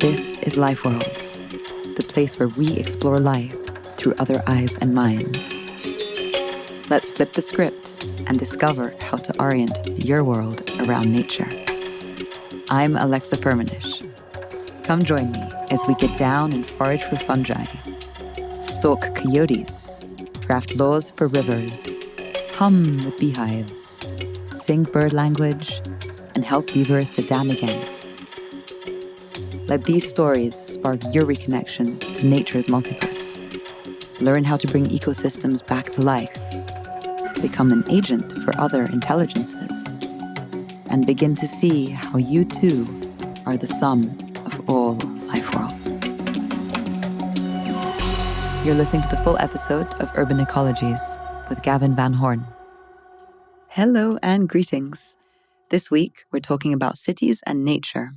This is Life Worlds, the place where we explore life through other eyes and minds. Let's flip the script and discover how to orient your world around nature. I'm Alexa Permanish. Come join me as we get down and forage for fungi, stalk coyotes, draft laws for rivers, hum with beehives, sing bird language, and help beavers to dam again. Let these stories spark your reconnection to nature's multiverse. Learn how to bring ecosystems back to life, become an agent for other intelligences, and begin to see how you too are the sum of all life worlds. You're listening to the full episode of Urban Ecologies with Gavin Van Horn. Hello and greetings. This week, we're talking about cities and nature.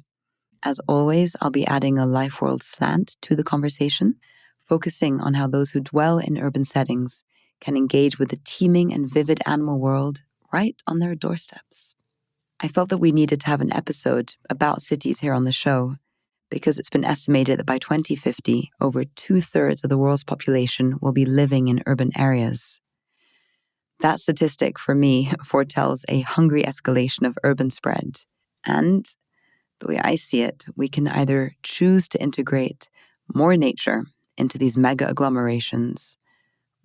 As always, I'll be adding a life world slant to the conversation, focusing on how those who dwell in urban settings can engage with the teeming and vivid animal world right on their doorsteps. I felt that we needed to have an episode about cities here on the show because it's been estimated that by 2050, over 2/3 of the world's population will be living in urban areas. That statistic, for me, foretells a hungry escalation of urban spread. And the way I see it, we can either choose to integrate more nature into these mega agglomerations,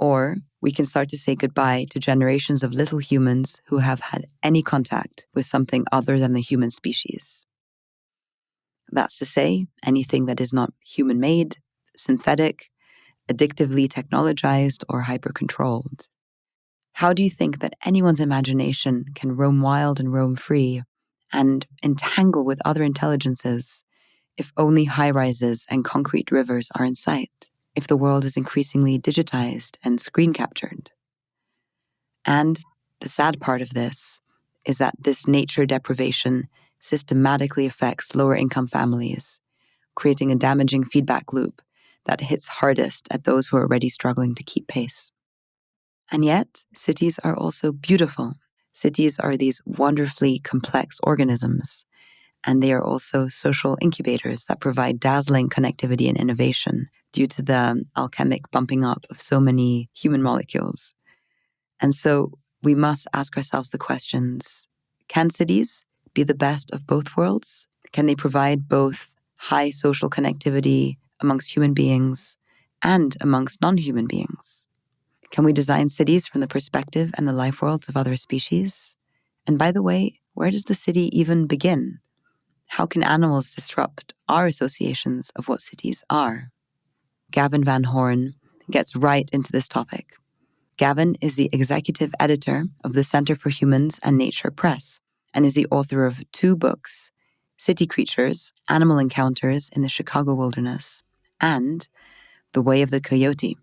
or we can start to say goodbye to generations of little humans who have had any contact with something other than the human species. That's to say, anything that is not human-made, synthetic, addictively technologized, or hyper-controlled. How do you think that anyone's imagination can roam wild and roam free and entangle with other intelligences if only high-rises and concrete rivers are in sight, if the world is increasingly digitized and screen-captured? And the sad part of this is that this nature deprivation systematically affects lower-income families, creating a damaging feedback loop that hits hardest at those who are already struggling to keep pace. And yet, cities are also beautiful. Cities are these wonderfully complex organisms, and they are also social incubators that provide dazzling connectivity and innovation due to the alchemic bumping up of so many human molecules. And so we must ask ourselves the questions, can cities be the best of both worlds? Can they provide both high social connectivity amongst human beings and amongst non-human beings? Can we design cities from the perspective and the life worlds of other species? And by the way, where does the city even begin? How can animals disrupt our associations of what cities are? Gavin Van Horn gets right into this topic. Gavin is the executive editor of the Center for Humans and Nature Press and is the author of 2 books, City Creatures, Animal Encounters in the Chicago Wilderness, and The Way of the Coyote,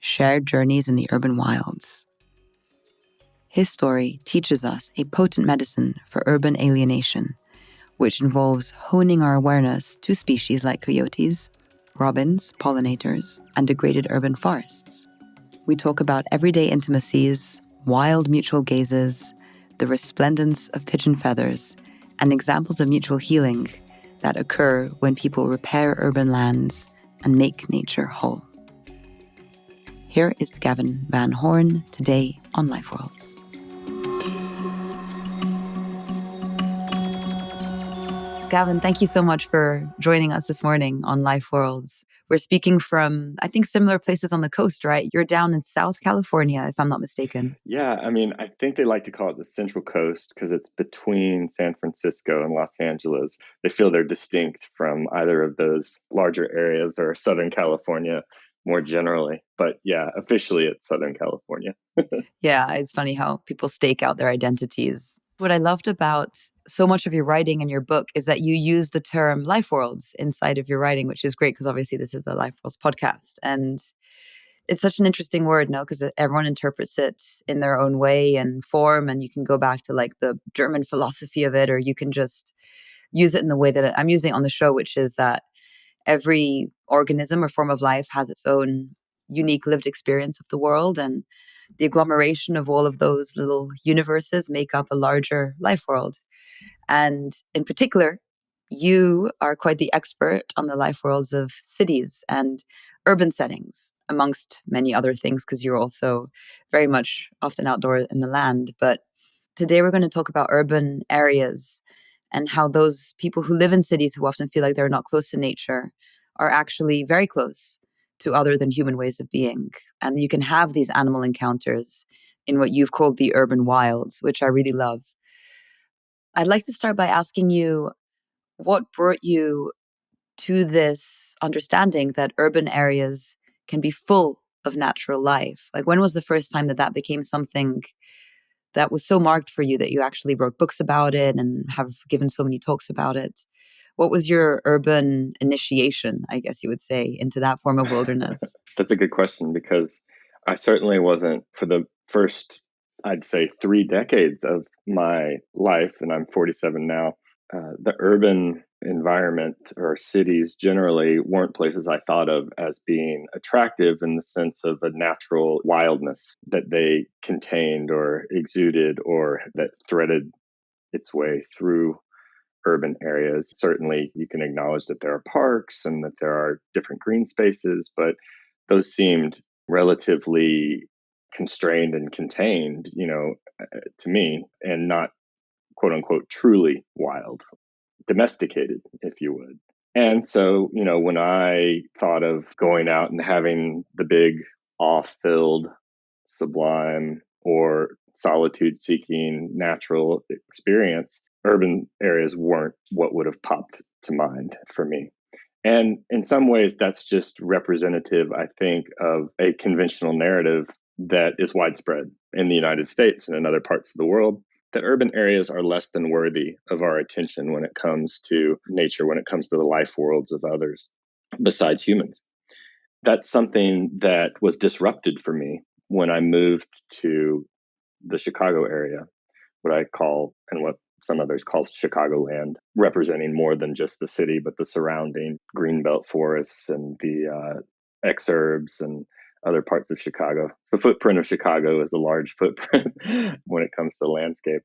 Shared Journeys in the Urban Wilds. His story teaches us a potent medicine for urban alienation, which involves honing our awareness to species like coyotes, robins, pollinators, and degraded urban forests. We talk about everyday intimacies, wild mutual gazes, the resplendence of pigeon feathers, and examples of mutual healing that occur when people repair urban lands and make nature whole. Here is Gavin Van Horn today on Life Worlds. Gavin, thank you so much for joining us this morning on Life Worlds. We're speaking from, I think, similar places on the coast, right? You're down in South California, if I'm not mistaken. Yeah, I think they like to call it the Central Coast because it's between San Francisco and Los Angeles. They feel they're distinct from either of those larger areas or Southern California more generally. But yeah, officially it's Southern California. Yeah, it's funny how people stake out their identities. What I loved about so much of your writing and your book is that you use the term life worlds inside of your writing, which is great because obviously this is the Life Worlds podcast. And it's such an interesting word, no? Because everyone interprets it in their own way and form. And you can go back to like the German philosophy of it, or you can just use it in the way that I'm using it on the show, which is that every organism or form of life has its own unique lived experience of the world. And the agglomeration of all of those little universes make up a larger life world. And in particular, You are quite the expert on the life worlds of cities and urban settings, amongst many other things, because you're also very much often outdoor in the land. But today we're going to talk about urban areas and how those people who live in cities who often feel like they're not close to nature are actually very close to other than human ways of being. And you can have these animal encounters in what you've called the urban wilds, which I really love. I'd like to start by asking you what brought you to this understanding that urban areas can be full of natural life? Like, when was the first time that that became something that was so marked for you that you actually wrote books about it and have given so many talks about it? What was your urban initiation, I guess you would say, into that form of wilderness? That's a good question because I certainly wasn't for the first, I'd say, 3 decades of my life, and I'm 47 now. The urban environment or cities generally weren't places I thought of as being attractive in the sense of a natural wildness that they contained or exuded or that threaded its way through urban areas. Certainly, you can acknowledge that there are parks and that there are different green spaces, but those seemed relatively constrained and contained, to me, and not quote unquote truly wild, domesticated, if you would. And so, when I thought of going out and having the big off filled, sublime, or solitude seeking natural experience, urban areas weren't what would have popped to mind for me. And in some ways, that's just representative, I think, of a conventional narrative that is widespread in the United States and in other parts of the world, that urban areas are less than worthy of our attention when it comes to nature, when it comes to the life worlds of others besides humans. That's something that was disrupted for me when I moved to the Chicago area, what I call and what some others call Chicagoland, representing more than just the city, but the surrounding greenbelt forests and the exurbs and other parts of Chicago. So the footprint of Chicago is a large footprint when it comes to the landscape.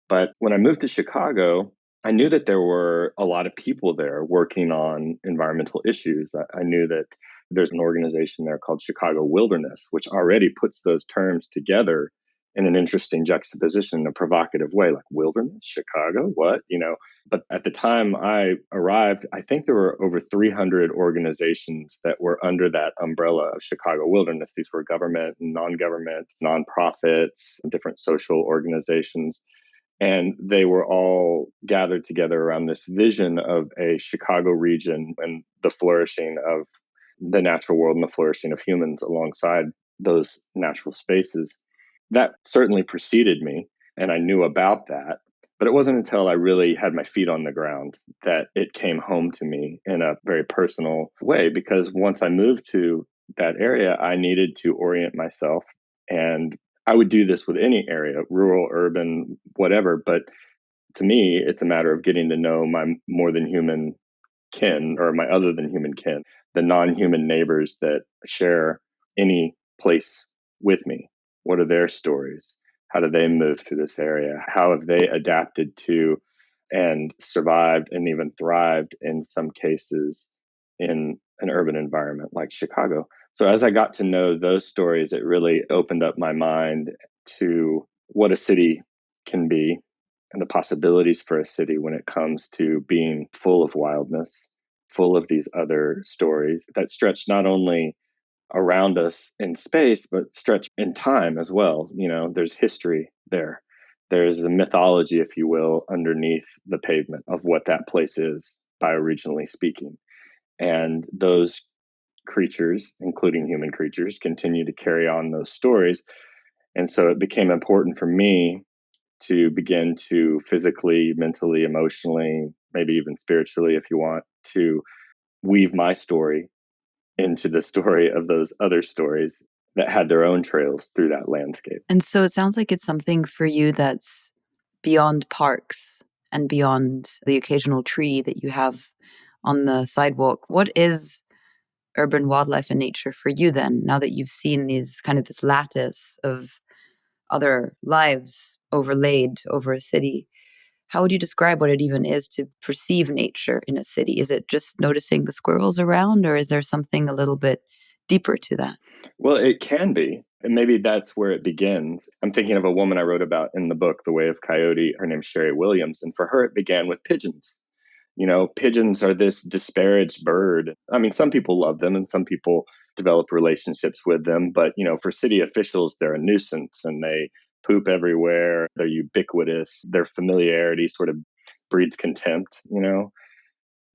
But when I moved to Chicago, I knew that there were a lot of people there working on environmental issues. I knew that there's an organization there called Chicago Wilderness, which already puts those terms together in an interesting juxtaposition in a provocative way, like wilderness, Chicago, what, But at the time I arrived, I think there were over 300 organizations that were under that umbrella of Chicago Wilderness. These were government and non-government, nonprofits, different social organizations. And they were all gathered together around this vision of a Chicago region and the flourishing of the natural world and the flourishing of humans alongside those natural spaces. That certainly preceded me, and I knew about that. But it wasn't until I really had my feet on the ground that it came home to me in a very personal way, because once I moved to that area, I needed to orient myself. And I would do this with any area, rural, urban, whatever. But to me, it's a matter of getting to know my more than human kin or my other than human kin, the non human neighbors that share any place with me. What are their stories? How do they move through this area? How have they adapted to and survived and even thrived in some cases in an urban environment like Chicago? So as I got to know those stories, it really opened up my mind to what a city can be and the possibilities for a city when it comes to being full of wildness, full of these other stories that stretch not only around us in space, but stretch in time as well. There's history there. There's a mythology, if you will, underneath the pavement of what that place is, bioregionally speaking. And those creatures, including human creatures, continue to carry on those stories. And so it became important for me to begin to physically, mentally, emotionally, maybe even spiritually, if you want, to weave my story into the story of those other stories that had their own trails through that landscape. And so it sounds like it's something for you that's beyond parks and beyond the occasional tree that you have on the sidewalk. What is urban wildlife and nature for you then, now that you've seen these kind of this lattice of other lives overlaid over a city? How would you describe what it even is to perceive nature in a city? Is it just noticing the squirrels around, or is there something a little bit deeper to that? Well, it can be. And maybe that's where it begins. I'm thinking of a woman I wrote about in the book, The Way of Coyote. Her name's Sherry Williams. And for her, it began with pigeons. Pigeons are this disparaged bird. I mean, some people love them and some people develop relationships with them. But, for city officials, they're a nuisance and they poop everywhere. They're ubiquitous. Their familiarity sort of breeds contempt.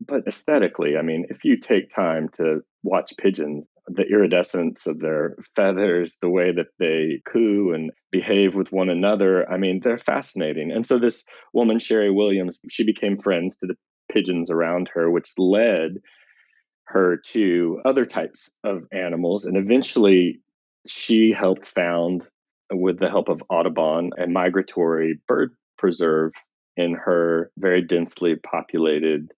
But aesthetically, I mean, if you take time to watch pigeons, the iridescence of their feathers, the way that they coo and behave with one another, I mean, they're fascinating. And so this woman, Sherry Williams, she became friends to the pigeons around her, which led her to other types of animals. And eventually, she helped found, with the help of Audubon, a migratory bird preserve in her very densely populated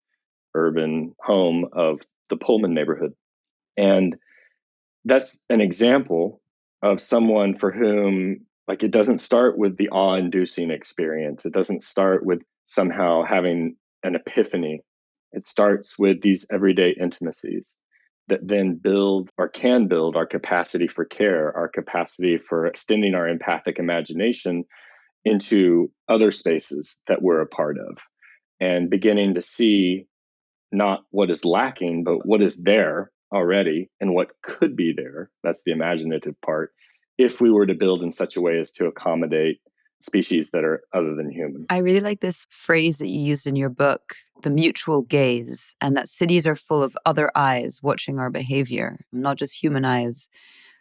urban home of the Pullman neighborhood. And that's an example of someone for whom, like, it doesn't start with the awe inducing experience. It doesn't start with somehow having an epiphany. It starts with these everyday intimacies that then build or can build our capacity for care, our capacity for extending our empathic imagination into other spaces that we're a part of and beginning to see not what is lacking, but what is there already and what could be there. That's the imaginative part. If we were to build in such a way as to accommodate species that are other than human. I really like this phrase that you used in your book, the mutual gaze, and that cities are full of other eyes watching our behavior, not just human eyes.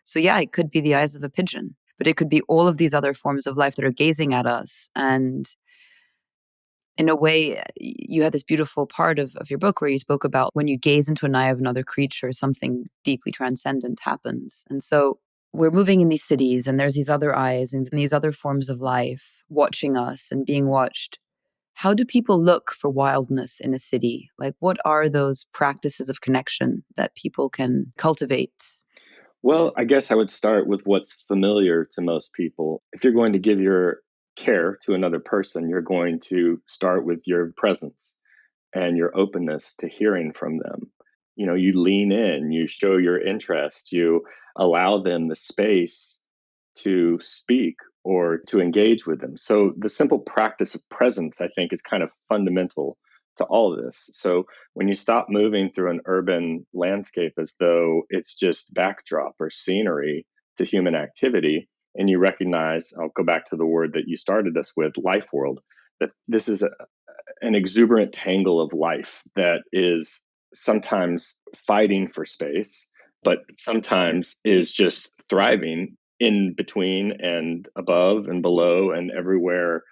So, yeah, it could be the eyes of a pigeon, but it could be all of these other forms of life that are gazing at us. And in a way, you had this beautiful part of your book where you spoke about when you gaze into an eye of another creature, something deeply transcendent happens. And so we're moving in these cities, and there's these other eyes and these other forms of life watching us and being watched. How do people look for wildness in a city? Like, what are those practices of connection that people can cultivate? Well, I guess I would start with what's familiar to most people. If you're going to give your care to another person, you're going to start with your presence and your openness to hearing from them. You lean in, you show your interest, you allow them the space to speak or to engage with them. So the simple practice of presence, I think, is kind of fundamental to all of this. So when you stop moving through an urban landscape as though it's just backdrop or scenery to human activity, and you recognize, I'll go back to the word that you started us with, life world, that this is an exuberant tangle of life that is sometimes fighting for space, but sometimes is just thriving in between and above and below and everywhere.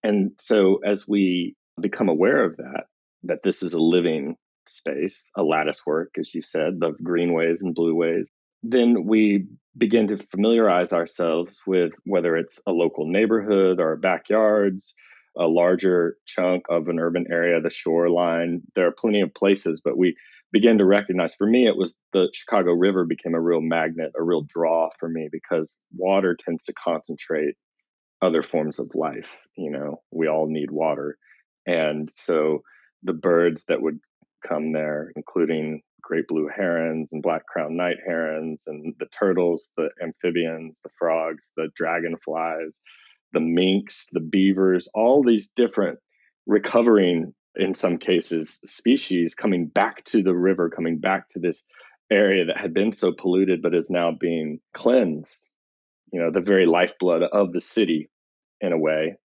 And so as we become aware of that, that this is a living space, a lattice work, as you said, of green ways and blue ways, then we begin to familiarize ourselves with whether it's a local neighborhood or backyards, a larger chunk of an urban area, the shoreline. There are plenty of places, but we begin to recognize, for me, it was the Chicago River became a real magnet, a real draw for me because water tends to concentrate other forms of life. We all need water. And so the birds that would come there, including great blue herons and black crowned night herons, and the turtles, the amphibians, the frogs, the dragonflies, the minks, the beavers, all these different recovering, in some cases, species coming back to the river, coming back to this area that had been so polluted but is now being cleansed, the very lifeblood of the city in a way.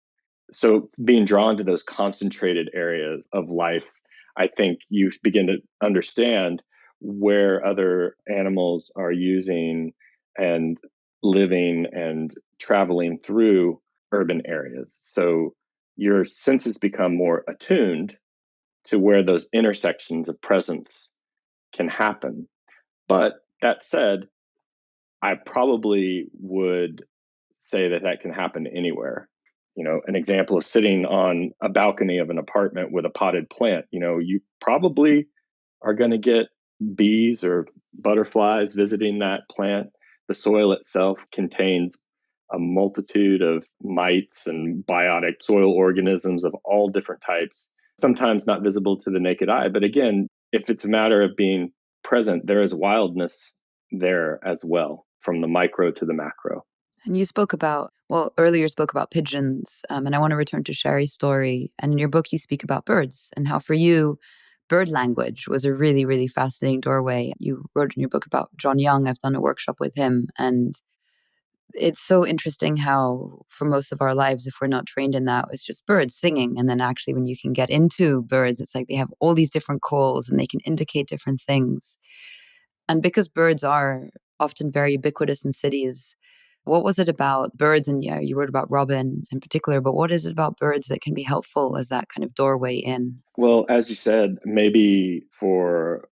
So being drawn to those concentrated areas of life, I think you begin to understand where other animals are using and living and traveling through urban areas. So your senses become more attuned to where those intersections of presence can happen. But that said, I probably would say that that can happen anywhere. An example of sitting on a balcony of an apartment with a potted plant, you probably are going to get bees or butterflies visiting that plant. The soil itself contains a multitude of mites and biotic soil organisms of all different types, sometimes not visible to the naked eye. But again, if it's a matter of being present, there is wildness there as well, from the micro to the macro. And you spoke about, well, earlier spoke about pigeons, and I want to return to Sherry's story. And in your book, you speak about birds and how for you, bird language was a really, really fascinating doorway. You wrote in your book about John Young. I've done a workshop with him, and it's so interesting how for most of our lives, if we're not trained in that, it's just birds singing. And then actually when you can get into birds, it's like they have all these different calls and they can indicate different things. And because birds are often very ubiquitous in cities, what was it about birds? And yeah, you wrote about robin in particular, but what is it about birds that can be helpful as that kind of doorway in? Well, as you said, maybe for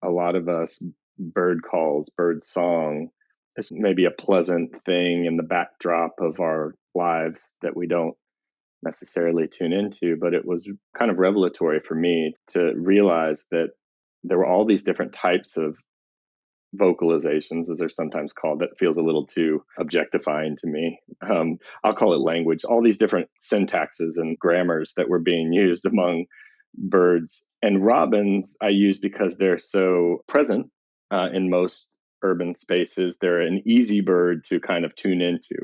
a lot of us, bird calls, bird song is maybe a pleasant thing in the backdrop of our lives that we don't necessarily tune into. But it was kind of revelatory for me to realize that there were all these different types of vocalizations, as they're sometimes called, that feels a little too objectifying to me. I'll call it language, all these different syntaxes and grammars that were being used among birds. And robins I use because they're so present in most urban spaces. They're an easy bird to kind of tune into.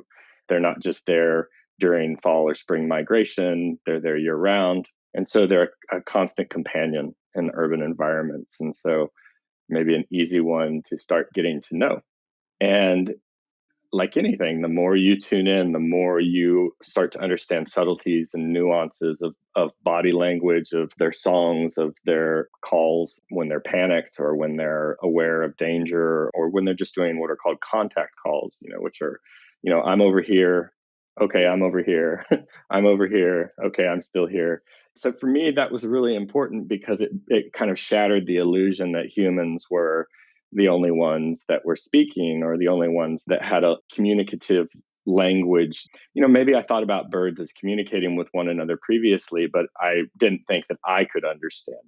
They're not just there during fall or spring migration, they're there year round. And so they're a constant companion in urban environments. And so maybe an easy one to start getting to know. And like anything, the more you tune in, the more you start to understand subtleties and nuances of body language, of their songs, of their calls when they're panicked or when they're aware of danger or when they're just doing what are called contact calls, which are, I'm over here. Okay, I'm over here. I'm over here. Okay, I'm still here. So for me, that was really important because it kind of shattered the illusion that humans were the only ones that were speaking or the only ones that had a communicative language. Maybe I thought about birds as communicating with one another previously, but I didn't think that I could understand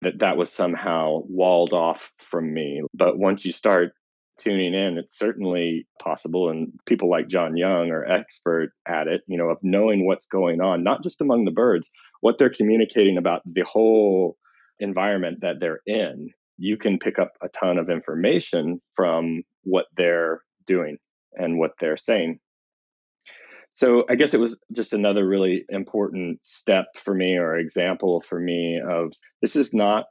it, that was somehow walled off from me. But once you start tuning in, it's certainly possible. And people like John Young are expert at it, of knowing what's going on, not just among the birds, what they're communicating about the whole environment that they're in. You can pick up a ton of information from what they're doing and what they're saying. So I guess it was just another really important step for me or example for me of this is not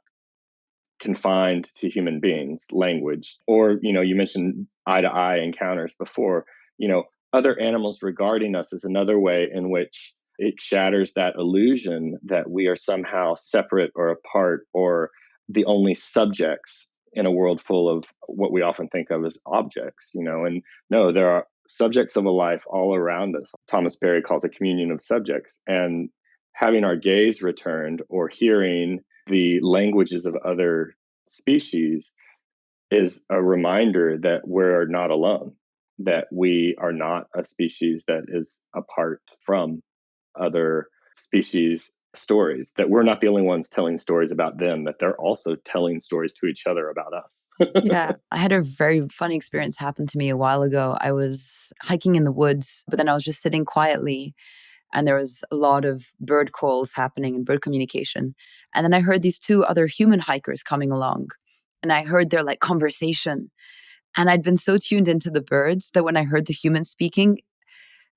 confined to human beings, language. Or, you mentioned eye to eye encounters before. Other animals regarding us is another way in which it shatters that illusion that we are somehow separate or apart or the only subjects in a world full of what we often think of as objects, and no, there are subjects of a life all around us. Thomas Berry calls a communion of subjects. And having our gaze returned or hearing the languages of other species is a reminder that we're not alone, that we are not a species that is apart from other species stories, that we're not the only ones telling stories about them, that they're also telling stories to each other about us. Yeah, I had a very funny experience happen to me a while ago. I was hiking in the woods, but then I was just sitting quietly and there was a lot of bird calls happening and bird communication. And then I heard these two other human hikers coming along and I heard their like conversation. And I'd been so tuned into the birds that when I heard the humans speaking,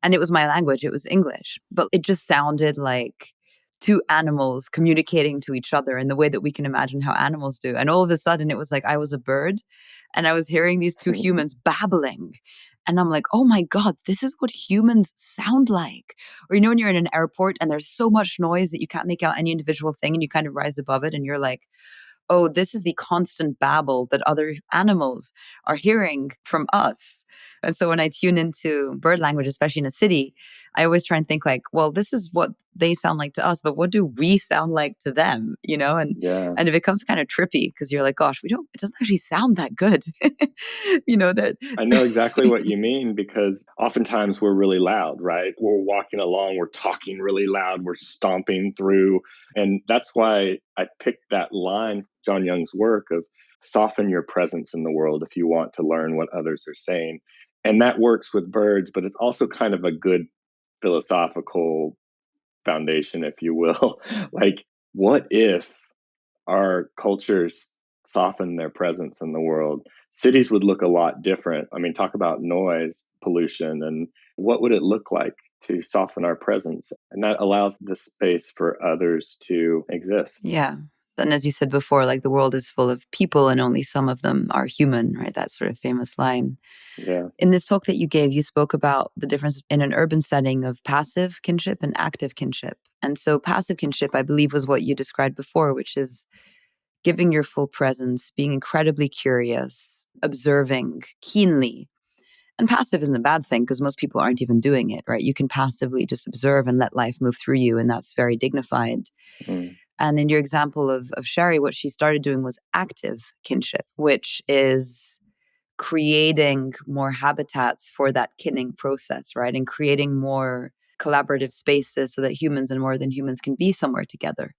and it was my language, it was English, but it just sounded like two animals communicating to each other in the way that we can imagine how animals do. And all of a sudden, it was like I was a bird and I was hearing these two humans babbling. And I'm like, oh my God, this is what humans sound like. Or, when you're in an airport and there's so much noise that you can't make out any individual thing and you kind of rise above it and you're like, oh, this is the constant babble that other animals are hearing from us. And so when I tune into bird language, especially in a city, I always try and think like, well, this is what they sound like to us, but what do we sound like to them? And Yeah. and it becomes kind of trippy because you're like, gosh, it doesn't actually sound that good. That I know exactly what you mean because oftentimes we're really loud, right? We're walking along, we're talking really loud, we're stomping through. And that's why I picked that line, John Young's work of soften your presence in the world if you want to learn what others are saying. And that works with birds, but it's also kind of a good philosophical foundation, if you will. Like, what if our cultures soften their presence in the world? Cities would look a lot different. I mean, talk about noise pollution, and what would it look like to soften our presence? And that allows the space for others to exist. Yeah. And as you said before, like the world is full of people and only some of them are human, right? That sort of famous line. Yeah. In this talk that you gave, you spoke about the difference in an urban setting of passive kinship and active kinship. And so, passive kinship, I believe, was what you described before, which is giving your full presence, being incredibly curious, observing keenly. And passive isn't a bad thing because most people aren't even doing it, right? You can passively just observe and let life move through you, and that's very dignified. Mm. And in your example of Sherry, what she started doing was active kinship, which is creating more habitats for that kinning process, right? And creating more collaborative spaces so that humans and more than humans can be somewhere together.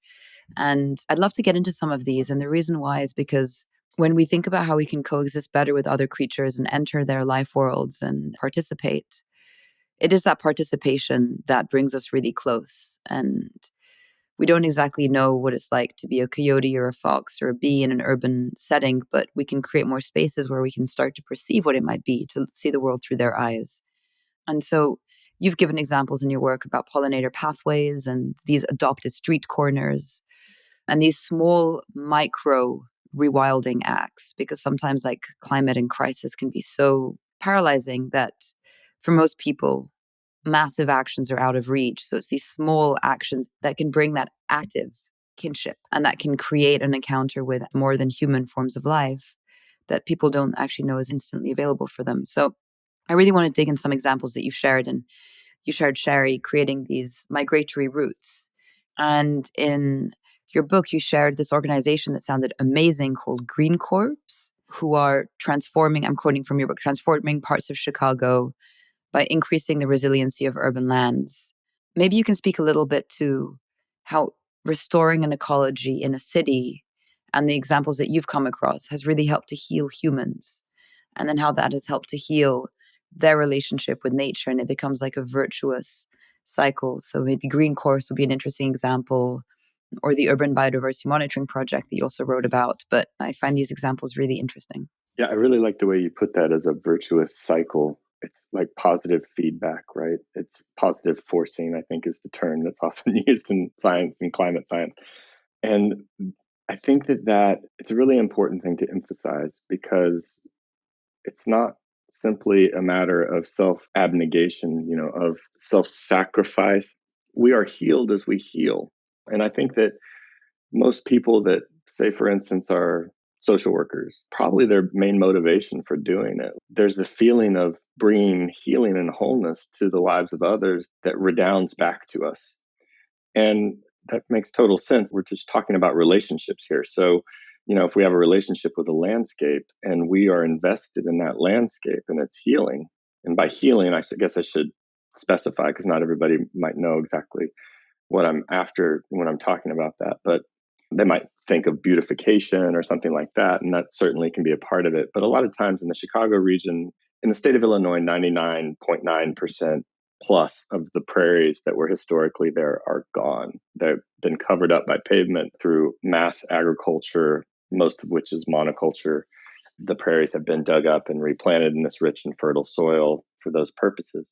And I'd love to get into some of these. And the reason why is because when we think about how we can coexist better with other creatures and enter their life worlds and participate, it is that participation that brings us really close. And we don't exactly know what it's like to be a coyote or a fox or a bee in an urban setting, but we can create more spaces where we can start to perceive what it might be, to see the world through their eyes. And so you've given examples in your work about pollinator pathways and these adopted street corners and these small micro rewilding acts, because sometimes like climate and crisis can be so paralyzing that for most people massive actions are out of reach. So it's these small actions that can bring that active kinship and that can create an encounter with more than human forms of life that people don't actually know is instantly available for them. So I really want to dig in some examples that you've shared. And you shared Sherry creating these migratory routes. And in your book, you shared this organization that sounded amazing called Greencorps, who are transforming, I'm quoting from your book, transforming parts of Chicago by increasing the resiliency of urban lands. Maybe you can speak a little bit to how restoring an ecology in a city and the examples that you've come across has really helped to heal humans, and then how that has helped to heal their relationship with nature, and it becomes like a virtuous cycle. So maybe Greencorps would be an interesting example, or the Urban Biodiversity Monitoring Project that you also wrote about. But I find these examples really interesting. Yeah, I really like the way you put that as a virtuous cycle. It's like positive feedback, right? It's positive forcing, I think, is the term that's often used in science and climate science. And I think that it's a really important thing to emphasize because it's not simply a matter of self abnegation, of self sacrifice. We are healed as we heal. And I think that most people that, say, for instance, are social workers, probably their main motivation for doing it, there's the feeling of bringing healing and wholeness to the lives of others that redounds back to us. And that makes total sense. We're just talking about relationships here. So, if we have a relationship with a landscape and we are invested in that landscape and it's healing, and by healing, guess I should specify because not everybody might know exactly what I'm after when I'm talking about that, but they might think of beautification or something like that, and that certainly can be a part of it. But a lot of times in the Chicago region, in the state of Illinois, 99.9% plus of the prairies that were historically there are gone. They've been covered up by pavement through mass agriculture, most of which is monoculture. The prairies have been dug up and replanted in this rich and fertile soil for those purposes.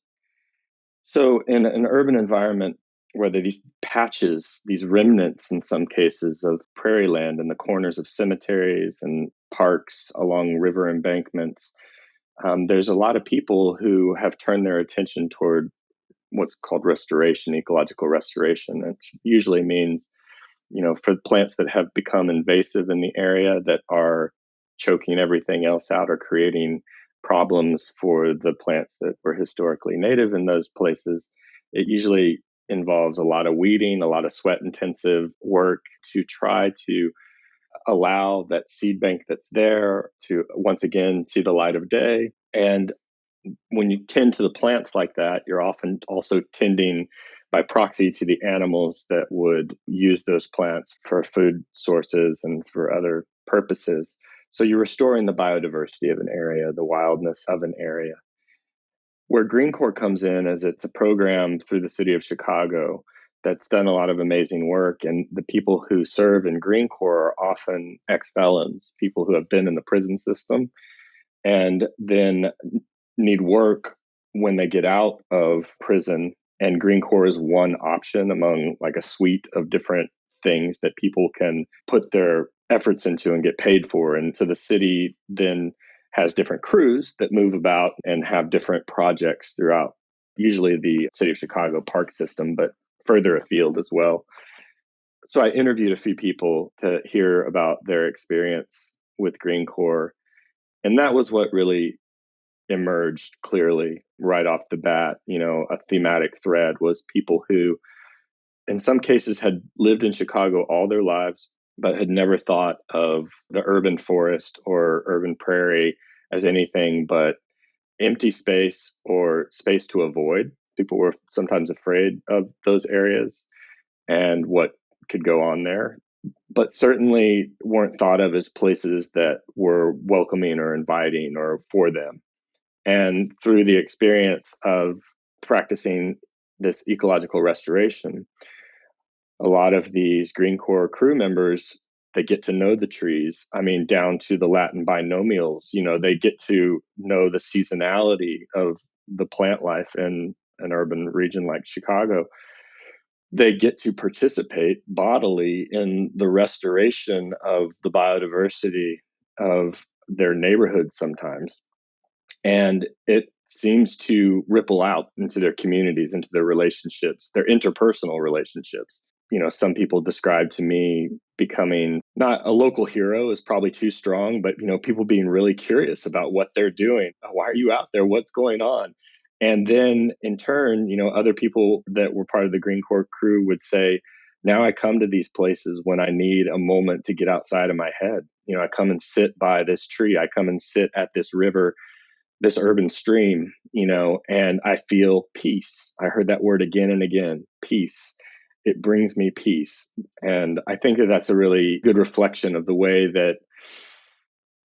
So, in an urban environment where there are these patches, these remnants in some cases of prairie land in the corners of cemeteries and parks along river embankments, there's a lot of people who have turned their attention toward what's called restoration, ecological restoration. It usually means, for plants that have become invasive in the area that are choking everything else out or creating problems for the plants that were historically native in those places, it usually involves a lot of weeding, a lot of sweat intensive work to try to allow that seed bank that's there to once again see the light of day. And when you tend to the plants like that, you're often also tending by proxy to the animals that would use those plants for food sources and for other purposes. So you're restoring the biodiversity of an area, the wildness of an area. Where Greencorps comes in is it's a program through the city of Chicago that's done a lot of amazing work. And the people who serve in Greencorps are often ex-felons, people who have been in the prison system and then need work when they get out of prison. And Greencorps is one option among like a suite of different things that people can put their efforts into and get paid for. And so the city then has different crews that move about and have different projects throughout, usually the city of Chicago park system, but further afield as well. So I interviewed a few people to hear about their experience with Greencorps. And that was what really emerged clearly right off the bat. A thematic thread was people who, in some cases, had lived in Chicago all their lives, but had never thought of the urban forest or urban prairie as anything but empty space or space to avoid. People were sometimes afraid of those areas and what could go on there, but certainly weren't thought of as places that were welcoming or inviting or for them. And through the experience of practicing this ecological restoration, a lot of these Greencorps crew members, they get to know the trees. I mean, down to the Latin binomials, they get to know the seasonality of the plant life in an urban region like Chicago. They get to participate bodily in the restoration of the biodiversity of their neighborhoods sometimes. And it seems to ripple out into their communities, into their relationships, their interpersonal relationships. Some people describe to me becoming not a local hero is probably too strong, but people being really curious about what they're doing. Why are you out there? What's going on? And then in turn, other people that were part of the Greencorps crew would say, now I come to these places when I need a moment to get outside of my head. I come and sit by this tree. I come and sit at this river, this urban stream, and I feel peace. I heard that word again and again, peace. It brings me peace. And I think that that's a really good reflection of the way that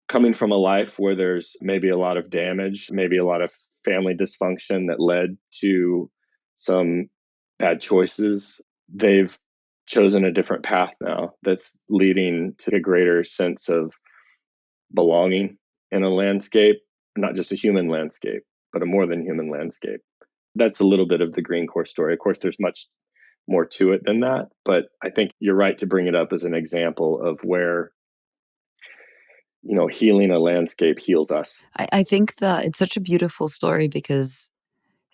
coming from a life where there's maybe a lot of damage, maybe a lot of family dysfunction that led to some bad choices, they've chosen a different path now that's leading to a greater sense of belonging in a landscape, not just a human landscape, but a more than human landscape. That's a little bit of the Greencorps story. Of course, there's much more to it than that, but I think you're right to bring it up as an example of where, healing a landscape heals us. I think that it's such a beautiful story because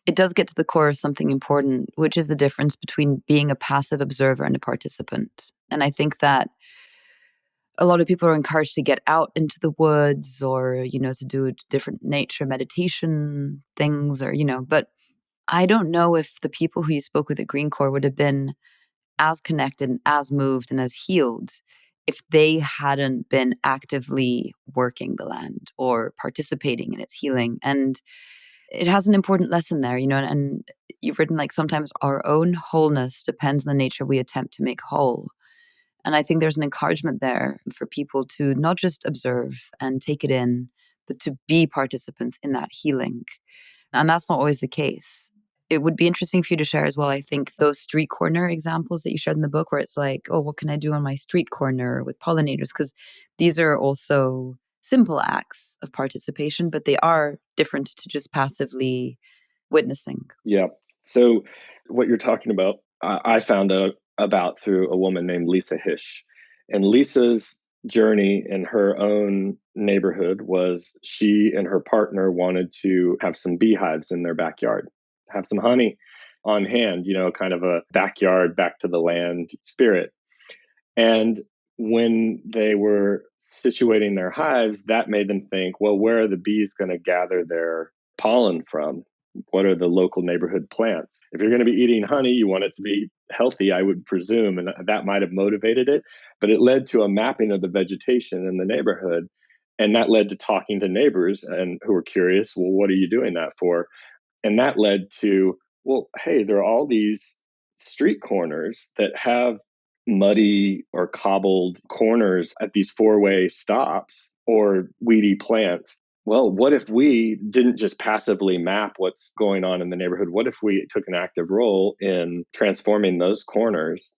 it does get to the core of something important, which is the difference between being a passive observer and a participant. And I think that a lot of people are encouraged to get out into the woods or, to do different nature meditation things or, but I don't know if the people who you spoke with at Greencorps would have been as connected and as moved and as healed if they hadn't been actively working the land or participating in its healing. And it has an important lesson there, and you've written like sometimes our own wholeness depends on the nature we attempt to make whole. And I think there's an encouragement there for people to not just observe and take it in, but to be participants in that healing. And that's not always the case. It would be interesting for you to share as well, I think, those street corner examples that you shared in the book where it's like, oh, what can I do on my street corner with pollinators? Because these are also simple acts of participation, but they are different to just passively witnessing. Yeah. So what you're talking about, I found out about through a woman named Lisa Hish. And Lisa's journey in her own neighborhood was she and her partner wanted to have some beehives in their backyard, have some honey on hand, kind of a backyard, back to the land spirit. And when they were situating their hives, that made them think, well, where are the bees going to gather their pollen from? What are the local neighborhood plants? If you're going to be eating honey, you want it to be healthy, I would presume. And that might have motivated it. But it led to a mapping of the vegetation in the neighborhood. And that led to talking to neighbors and who were curious, well, what are you doing that for? And that led to, well, hey, there are all these street corners that have muddy or cobbled corners at these four-way stops or weedy plants. well, what if we didn't just passively map what's going on in the neighborhood? What if we took an active role in transforming those corners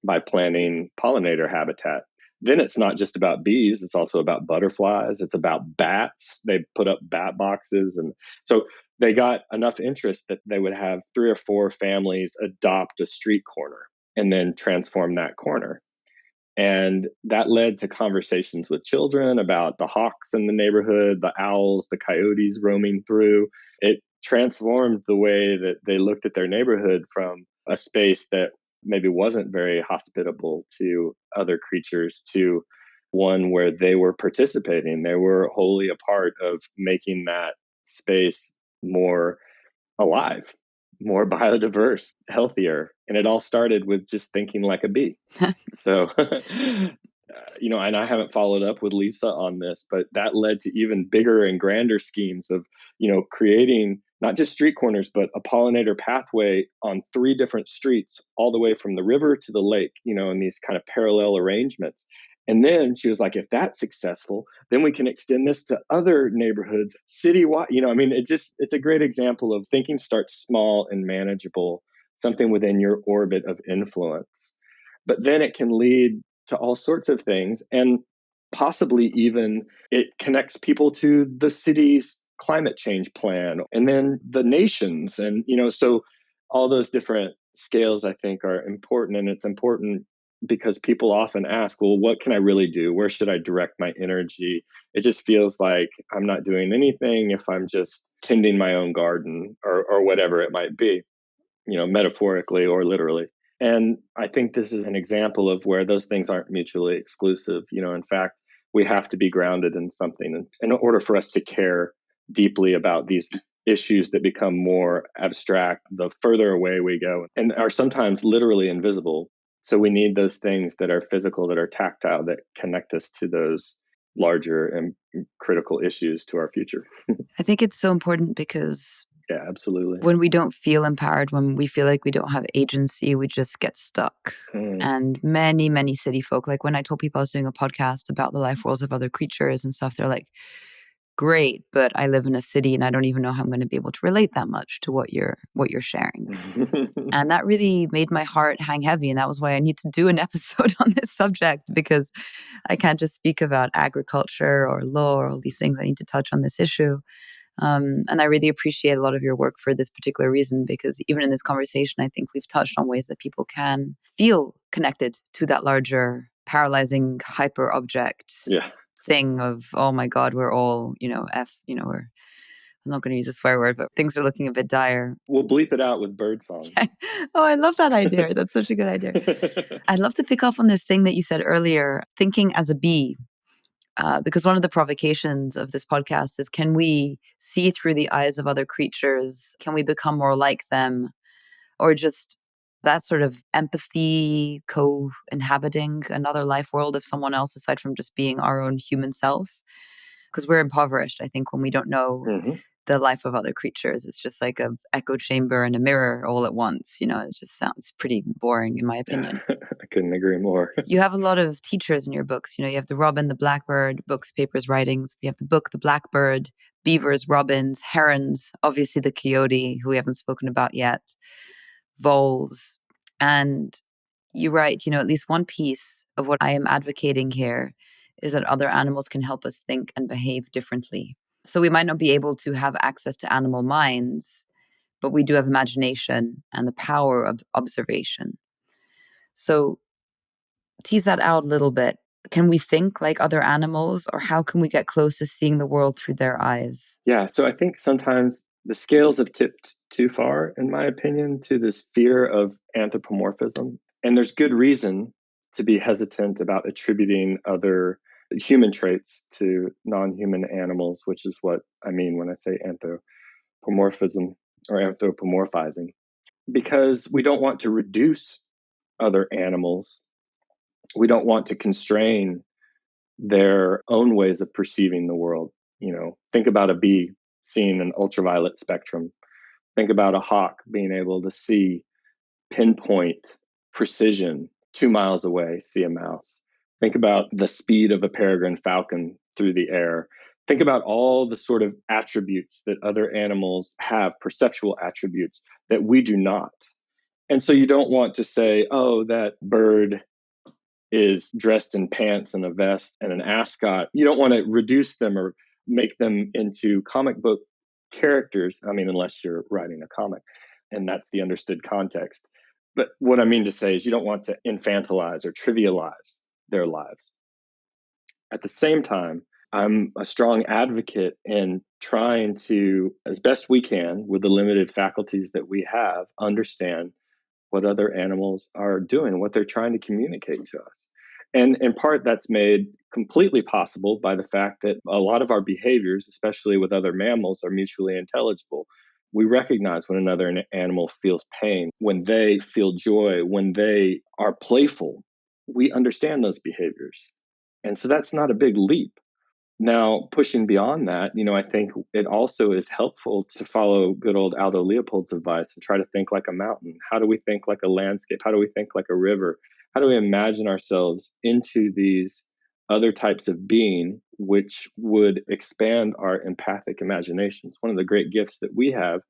by planting pollinator habitat? Then it's not just about bees, it's also about butterflies, it's about bats. They put up bat boxes. And so they got enough interest that they would have 3 or 4 families adopt a street corner and then transform that corner. And that led to conversations with children about the hawks in the neighborhood, the owls, the coyotes roaming through. It transformed the way that they looked at their neighborhood from a space that maybe wasn't very hospitable to other creatures to one where they were participating. They were wholly a part of making that space more alive, more biodiverse, healthier. And it all started with just thinking like a bee. So, and I haven't followed up with Lisa on this, but that led to even bigger and grander schemes of, creating not just street corners, but a pollinator pathway on 3 different streets, all the way from the river to the lake, in these kind of parallel arrangements. And then she was like, if that's successful, then we can extend this to other neighborhoods citywide. It's a great example of thinking starts small and manageable, something within your orbit of influence. But then it can lead to all sorts of things. And possibly even it connects people to the city's climate change plan and then the nations. And, so all those different scales, I think, are important. And it's important because people often ask, well, what can I really do? Where should I direct my energy? It just feels like I'm not doing anything if I'm just tending my own garden or whatever it might be, metaphorically or literally. And I think this is an example of where those things aren't mutually exclusive. In fact, we have to be grounded in something in order for us to care deeply about these issues that become more abstract the further away we go and are sometimes literally invisible. So we need those things that are physical, that are tactile, that connect us to those larger and critical issues to our future. I think it's so important because Yeah, absolutely. when we don't feel empowered, when we feel like we don't have agency, we just get stuck. And many, many city folk, like when I told people I was doing a podcast about the life worlds of other creatures and stuff, they're like, great, but I live in a city and I don't even know how I'm going to be able to relate that much to what you're sharing. And that really made my heart hang heavy. And that was why I need to do an episode on this subject, because I can't just speak about agriculture or law or all these things. I need to touch on this issue. And I really appreciate a lot of your work for this particular reason, because even in this conversation, I think we've touched on ways that people can feel connected to that larger, paralyzing hyper object thing of, oh my God, we're all, I'm not going to use a swear word, but things are looking a bit dire. We'll bleep it out with birdsong. Oh, I love that idea. That's such a good idea. I'd love to pick up on this thing that you said earlier, thinking as a bee. Because one of the provocations of this podcast is, can we see through the eyes of other creatures? Can we become more like them? Or just that sort of empathy, co-inhabiting another life world of someone else aside from just being our own human self? Because we're impoverished, I think, when we don't know the life of other creatures. It's just like a echo chamber and a mirror all at once. It just sounds pretty boring, in my opinion. I couldn't agree more. You have a lot of teachers in your books. You have the robin, the blackbird, books, papers, writings. You have the book, the blackbird, beavers, robins, herons, obviously the coyote, who we haven't spoken about yet, voles. And you write, at least one piece of what I am advocating here is that other animals can help us think and behave differently. So we might not be able to have access to animal minds, but we do have imagination and the power of observation. So tease that out a little bit. Can we think like other animals, or how can we get close to seeing the world through their eyes? Yeah, so I think sometimes the scales have tipped too far, in my opinion, to this fear of anthropomorphism. And there's good reason to be hesitant about attributing other human traits to non-human animals, which is what I mean when I say anthropomorphism or anthropomorphizing, because we don't want to reduce other animals. We don't want to constrain their own ways of perceiving the world. Think about a bee seeing an ultraviolet spectrum. Think about a hawk being able to see pinpoint precision 2 miles away, see a mouse. Think about the speed of a peregrine falcon through the air. Think about all the sort of attributes that other animals have, perceptual attributes that we do not. And so you don't want to say, oh, that bird is dressed in pants and a vest and an ascot. You don't want to reduce them or make them into comic book characters. I mean, unless you're writing a comic and that's the understood context. But what I mean to say is you don't want to infantilize or trivialize their lives. At the same time, I'm a strong advocate in trying to, as best we can, with the limited faculties that we have, understand what other animals are doing, what they're trying to communicate to us. And in part, that's made completely possible by the fact that a lot of our behaviors, especially with other mammals, are mutually intelligible. We recognize when another animal feels pain, when they feel joy, when they are playful. We understand those behaviors. And so that's not a big leap. Now, pushing beyond that, I think it also is helpful to follow good old Aldo Leopold's advice and try to think like a mountain. How do we think like a landscape? How do we think like a river? How do we imagine ourselves into these other types of being, which would expand our empathic imaginations? One of the great gifts that we have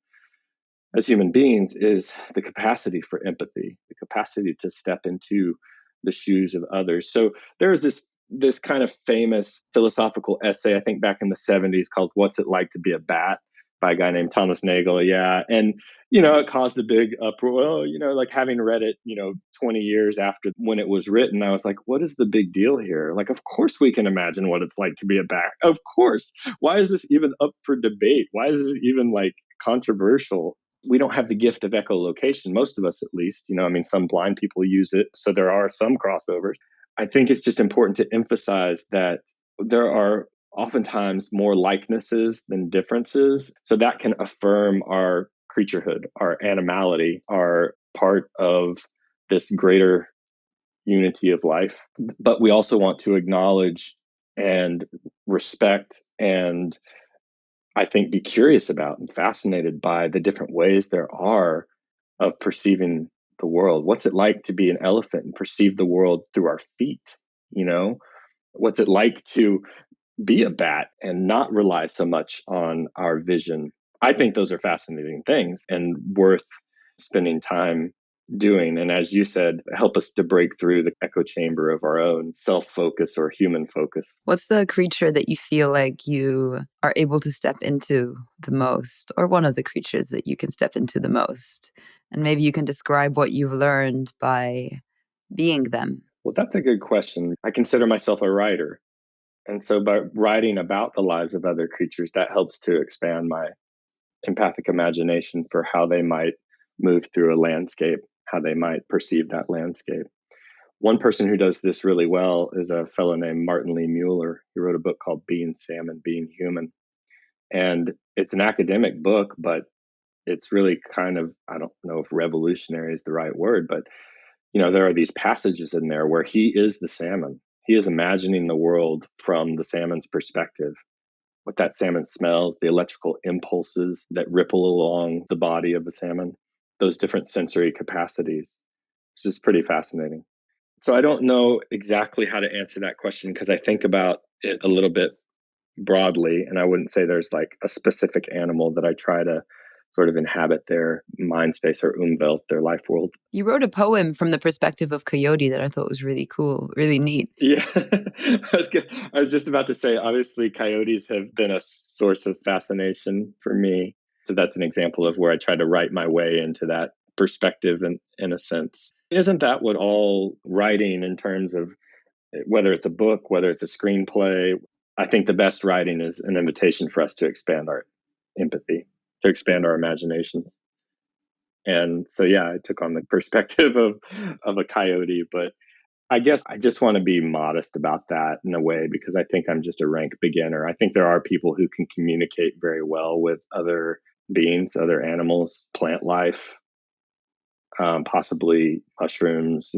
as human beings is the capacity for empathy, the capacity to step into the shoes of others. So there is this kind of famous philosophical essay, I think back in the 70s, called What's It Like to Be a Bat by a guy named Thomas Nagel. Yeah. And, it caused a big uproar. Well, like having read it, 20 years after when it was written, I was like, what is the big deal here? Like, of course we can imagine what it's like to be a bat. Of course. Why is this even up for debate? Why is this even like controversial? We don't have the gift of echolocation, most of us at least. Some blind people use it. So there are some crossovers. I think it's just important to emphasize that there are oftentimes more likenesses than differences. So that can affirm our creaturehood, our animality, our part of this greater unity of life. But we also want to acknowledge and respect and I think be curious about and fascinated by the different ways there are of perceiving the world. What's it like to be an elephant and perceive the world through our feet? You know, what's it like to be a bat and not rely so much on our vision? I think those are fascinating things and worth spending time doing. And as you said, help us to break through the echo chamber of our own self focus or human focus. What's the creature that you feel like you are able to step into the most, or one of the creatures that you can step into the most? And maybe you can describe what you've learned by being them. Well, that's a good question. I consider myself a writer. And so by writing about the lives of other creatures, that helps to expand my empathic imagination for how they might move through a landscape, how they might perceive that landscape. One person who does this really well is a fellow named Martin Lee Mueller. He wrote a book called Being Salmon, Being Human. And it's an academic book, but it's really kind of, I don't know if revolutionary is the right word, but there are these passages in there where he is the salmon. He is imagining the world from the salmon's perspective, what that salmon smells, the electrical impulses that ripple along the body of the salmon, those different sensory capacities. It's just pretty fascinating. So I don't know exactly how to answer that question because I think about it a little bit broadly, and I wouldn't say there's like a specific animal that I try to sort of inhabit their mind space or Umwelt, their life world. You wrote a poem from the perspective of Coyote that I thought was really cool, really neat. Yeah, I was just about to say, obviously, coyotes have been a source of fascination for me. So that's an example of where I tried to write my way into that perspective in a sense. Isn't that what all writing in terms of whether it's a book, whether it's a screenplay, I think the best writing is an invitation for us to expand our empathy, to expand our imaginations. And so, yeah, I took on the perspective of a coyote, but I guess I just want to be modest about that in a way because I think I'm just a rank beginner. I think there are people who can communicate very well with other beings, other animals, plant life, possibly mushrooms,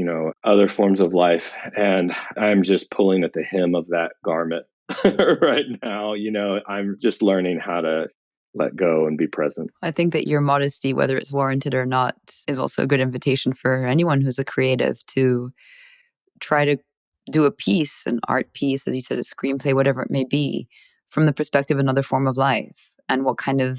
other forms of life. And I'm just pulling at the hem of that garment right now. I'm just learning how to let go and be present. I think that your modesty, whether it's warranted or not, is also a good invitation for anyone who's a creative to try to do a piece, an art piece, as you said, a screenplay, whatever it may be, from the perspective of another form of life? And what kind of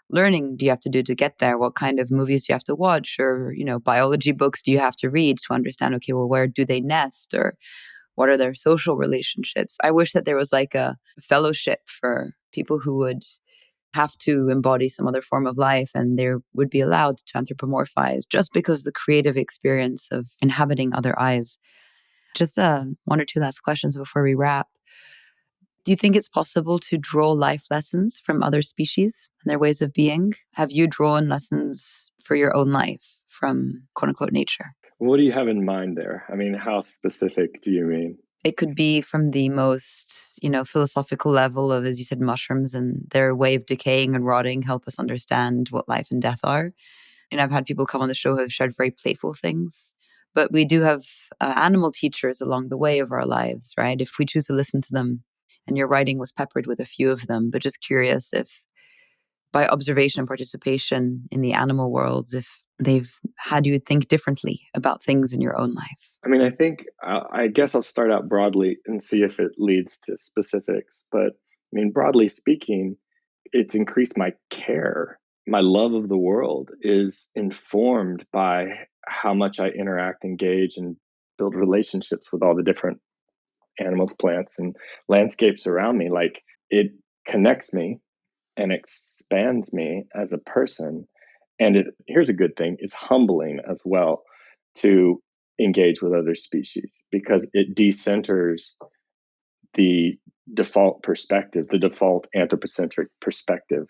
learning do you have to do to get there? What kind of movies do you have to watch? Or, biology books do you have to read to understand, okay, well, where do they nest? Or what are their social relationships? I wish that there was like a fellowship for people who would have to embody some other form of life and they would be allowed to anthropomorphize just because the creative experience of inhabiting other eyes. Just one or two last questions before we wrap. Do you think it's possible to draw life lessons from other species and their ways of being? Have you drawn lessons for your own life from quote unquote nature? What do you have in mind there? I mean, how specific do you mean? It could be from the most, philosophical level of, as you said, mushrooms and their way of decaying and rotting help us understand what life and death are. And I've had people come on the show who have shared very playful things. But we do have animal teachers along the way of our lives, right? If we choose to listen to them. And your writing was peppered with a few of them, but just curious if by observation and participation in the animal worlds, if they've had you think differently about things in your own life. I mean, I think, I guess I'll start out broadly and see if it leads to specifics. But I mean, broadly speaking, it's increased my care. My love of the world is informed by how much I interact, engage, and build relationships with all the different animals, plants, and landscapes around me. Like, it connects me and expands me as a person. And here's a good thing, it's humbling as well to engage with other species because it decenters the default perspective, the default anthropocentric perspective.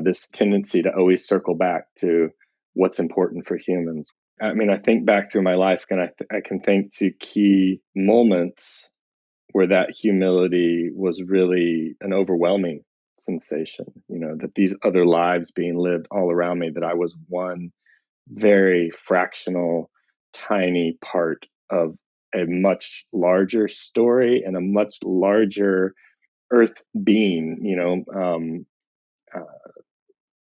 This tendency to always circle back to what's important for humans. I mean, I think back through my life and I can think to key moments where that humility was really an overwhelming sensation, that these other lives being lived all around me, that I was one very fractional, tiny part of a much larger story and a much larger earth being,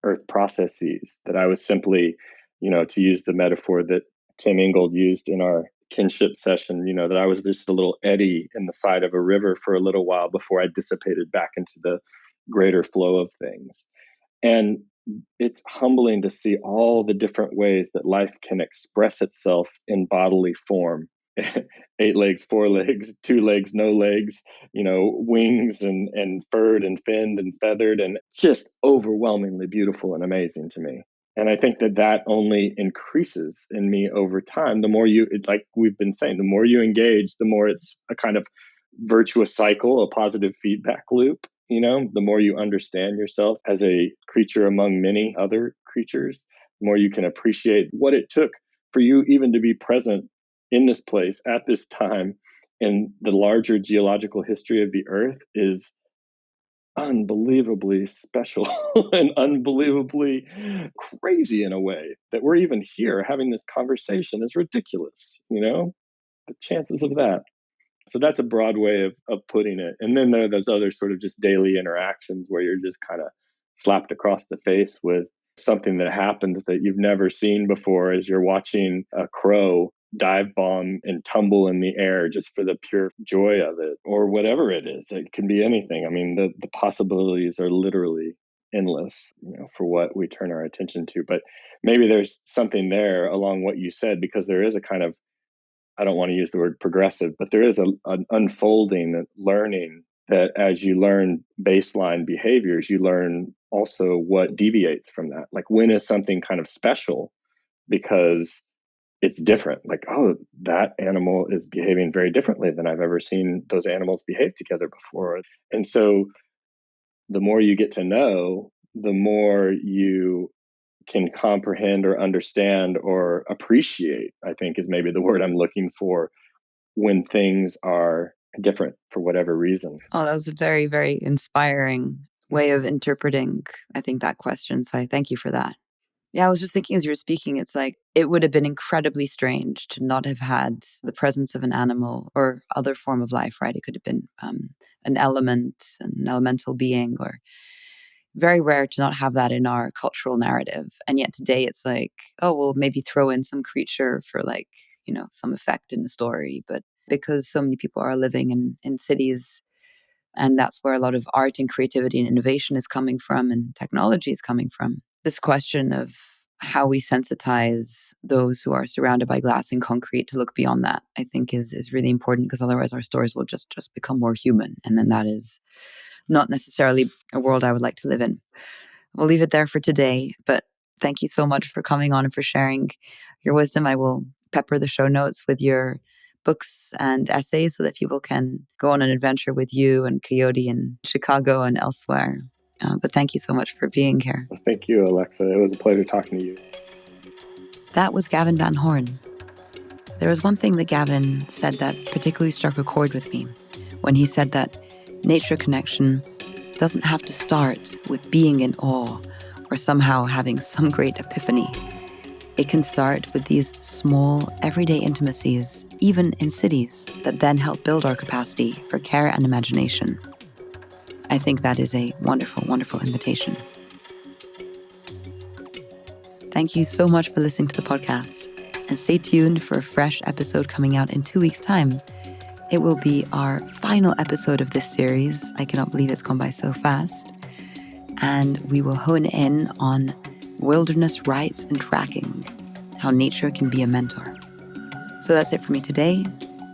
earth processes, that I was simply, to use the metaphor that Tim Ingold used in our kinship session, that I was just a little eddy in the side of a river for a little while before I dissipated back into the greater flow of things. And it's humbling to see all the different ways that life can express itself in bodily form. 8 legs, 4 legs, 2 legs, no legs, wings and furred and finned and feathered, and just overwhelmingly beautiful and amazing to me. And I think that only increases in me over time. It's like we've been saying, the more you engage, the more it's a kind of virtuous cycle, a positive feedback loop. The more you understand yourself as a creature among many other creatures, the more you can appreciate what it took for you even to be present in this place at this time in the larger geological history of the earth is unbelievably special and unbelievably crazy in a way. That we're even here having this conversation is ridiculous, the chances of that. So that's a broad way of putting it. And then there are those other sort of just daily interactions where you're just kind of slapped across the face with something that happens that you've never seen before as you're watching a crow dive bomb and tumble in the air just for the pure joy of it, or whatever it is. It can be anything. I mean, the possibilities are literally endless, for what we turn our attention to. But maybe there's something there along what you said, because there is a kind of, I don't want to use the word progressive, but there is an unfolding learning that as you learn baseline behaviors, you learn also what deviates from that. Like, when is something kind of special because it's different? Like, oh, that animal is behaving very differently than I've ever seen those animals behave together before. And so the more you get to know, the more you can comprehend or understand or appreciate, I think is maybe the word I'm looking for, when things are different for whatever reason. Oh, that was a very, very inspiring way of interpreting, I think, that question. So I thank you for that. Yeah, I was just thinking as you were speaking, it's like it would have been incredibly strange to not have had the presence of an animal or other form of life, right? It could have been an element, an elemental being, or very rare to not have that in our cultural narrative. And yet today it's like, oh, well, maybe throw in some creature for like, some effect in the story. But because so many people are living in cities And that's where a lot of art and creativity and innovation is coming from, and technology is coming from. This question of how we sensitize those who are surrounded by glass and concrete to look beyond that, I think is really important, because otherwise our stories will just become more human. And then that is not necessarily a world I would like to live in. We'll leave it there for today, but thank you so much for coming on and for sharing your wisdom. I will pepper the show notes with your books and essays so that people can go on an adventure with you and Coyote in Chicago and elsewhere. But thank you so much for being here. Well, thank you, Alexa. It was a pleasure talking to you. That was Gavin Van Horn. There was one thing that Gavin said that particularly struck a chord with me when he said that nature connection doesn't have to start with being in awe or somehow having some great epiphany. It can start with these small, everyday intimacies, even in cities, that then help build our capacity for care and imagination. I think that is a wonderful, wonderful invitation. Thank you so much for listening to the podcast, and stay tuned for a fresh episode coming out in 2 weeks' time. It will be our final episode of this series. I cannot believe it's gone by so fast. And we will hone in on wilderness rights and tracking, how nature can be a mentor. So that's it for me today.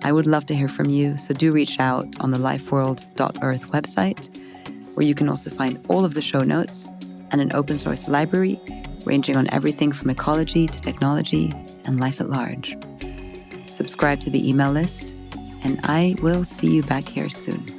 I would love to hear from you, so do reach out on the lifeworld.earth website, where you can also find all of the show notes and an open source library ranging on everything from ecology to technology and life at large. Subscribe to the email list, and I will see you back here soon.